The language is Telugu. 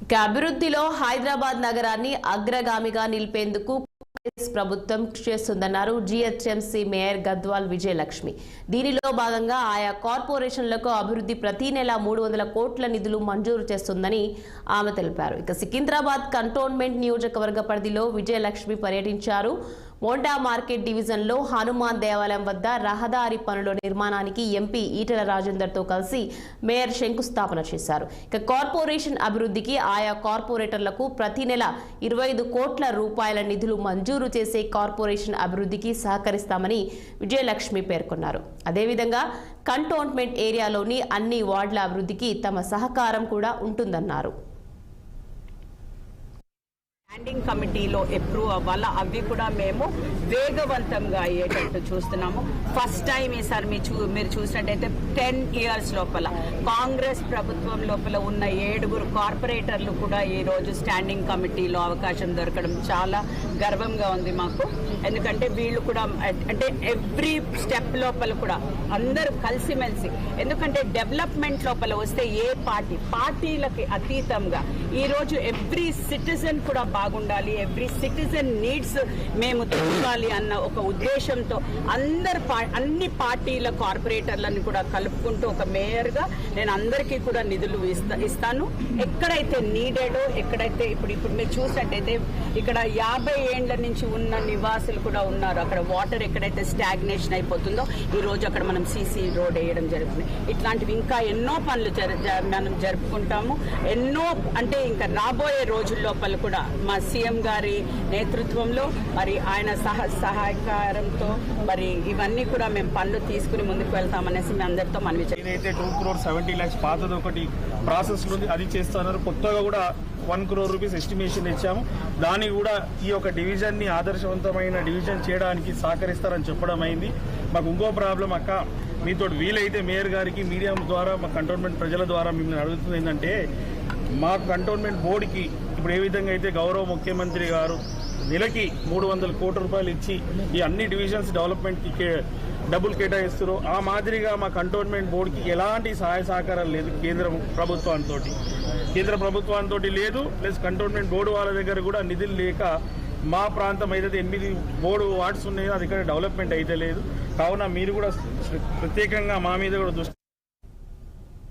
ఇక అభివృద్ధిలో హైదరాబాద్ నగరాన్ని అగ్రగామిగా నిలిపేందుకు కాంగ్రెస్ ప్రభుత్వం కృషి చేస్తుందన్నారు జీహెచ్ఎంసీ మేయర్ గద్వాల్ విజయలక్ష్మి. దీనిలో భాగంగా ఆయా కార్పొరేషన్లకు అభివృద్ధి ప్రతి నెల 300 కోట్ల నిధులు మంజూరు చేస్తుందని ఆమె తెలిపారు. ఇక సికింద్రాబాద్ కంటోన్మెంట్ నియోజకవర్గ పరిధిలో విజయలక్ష్మి పర్యటించారు. మోండా మార్కెట్ డివిజన్లో హనుమాన్ దేవాలయం వద్ద రహదారి పనుల నిర్మాణానికి ఎంపీ ఈటెల రాజేందర్తో కలిసి మేయర్ శంకుస్థాపన చేశారు. ఇక కార్పొరేషన్ అభివృద్ధికి ఆయా కార్పొరేటర్లకు ప్రతి నెల 25 కోట్ల రూపాయల నిధులు మంజూరు చేసే కార్పొరేషన్ అభివృద్ధికి సహకరిస్తామని విజయలక్ష్మి పేర్కొన్నారు. అదేవిధంగా కంటోన్మెంట్ ఏరియాలోని అన్ని వార్డుల అభివృద్ధికి తమ సహకారం కూడా ఉంటుందన్నారు. స్టాండింగ్ కమిటీలో అప్రూవ్ అవ్వాలా, అవి కూడా మేము వేగవంతంగా అయ్యేటట్టు చూస్తున్నాము. ఫస్ట్ టైం ఈసారి మీరు చూసినట్టయితే 10 years లోపల కాంగ్రెస్ ప్రభుత్వం లోపల ఉన్న 7 కార్పొరేటర్లు కూడా ఈ రోజు స్టాండింగ్ కమిటీలో అవకాశం దొరకడం చాలా గర్వంగా ఉంది మాకు. ఎందుకంటే వీళ్ళు కూడా అంటే ఎవ్రీ స్టెప్ లోపల కూడా అందరూ కలిసిమెలిసి, ఎందుకంటే డెవలప్మెంట్ లోపల వస్తే ఏ పార్టీలకి అతీతంగా ఈ రోజు ఎవ్రీ సిటిజన్ కూడా బాగుండాలి, ఎవ్రీ సిటిజన్ నీడ్స్ మేము తీర్చాలి అన్న ఒక ఉద్దేశంతో అన్ని పార్టీల కార్పొరేటర్లను కూడా కలుపుకుంటూ ఒక మేయర్గా నేను అందరికీ కూడా నిధులు ఇస్తాను. ఎక్కడైతే నీడెడో, ఎక్కడైతే ఇప్పుడు మీరు చూసినట్టయితే ఇక్కడ 50 ఏళ్ల నుంచి ఉన్న నివాసులు కూడా ఉన్నారు. అక్కడ వాటర్ ఎక్కడైతే స్టాగ్నేషన్ అయిపోతుందో ఈ రోజు అక్కడ మనం సీసీ రోడ్ వేయడం జరుగుతుంది. ఇట్లాంటివి ఇంకా ఎన్నో పనులు మనం జరుపుకుంటాము. ఎన్నో అంటే ఇంకా రాబోయే రోజుల లోపల కూడా మా సీఎం గారి నేతృత్వంలో మరి ఆయన సహకారంతో మరి ఇవన్నీ కూడా మేము పనులు తీసుకుని ముందుకు వెళ్తామనేసి మీ అందరితో మనవి చేస్తాం. ఏదైతే 2 crore 70 lakhs పాతది ఒకటి ప్రాసెస్ ఉంది, అది చేస్తున్నారు. కొత్తగా కూడా 1 crore rupees ఎస్టిమేషన్ ఇచ్చాము. దానికి కూడా ఈ యొక్క డివిజన్ ని ఆదర్శవంతమైన డివిజన్ చేయడానికి సహకరిస్తారని చెప్పడం అయింది. మాకు ఇంకో ప్రాబ్లం అక్క, మీతో వీలైతే మేయర్ గారికి మీడియా ద్వారా మా కంటోన్మెంట్ ప్రజల ద్వారా మిమ్మల్ని అడుగుతుంది ఏంటంటే, మా కంటోన్మెంట్ బోర్డుకి ఇప్పుడు ఏ విధంగా అయితే గౌరవ ముఖ్యమంత్రి గారు నెలకి 300 కోట్ల రూపాయలు ఇచ్చి ఈ అన్ని డివిజన్స్ డెవలప్మెంట్కి డబ్బులు కేటాయిస్తారు, ఆ మాదిరిగా మా కంటోన్మెంట్ బోర్డుకి ఎలాంటి సహాయ సహకారాలు లేదు కేంద్ర ప్రభుత్వంతో లేదు. ప్లస్ కంటోన్మెంట్ బోర్డు వాళ్ళ దగ్గర కూడా నిధులు లేక మా ప్రాంతం ఏదైతే 8 బోర్డు వార్డ్స్ ఉన్నాయో అది ఇక్కడ డెవలప్మెంట్ అయితే లేదు. కావున మీరు కూడా ప్రత్యేకంగా మా మీద కూడా దృష్టి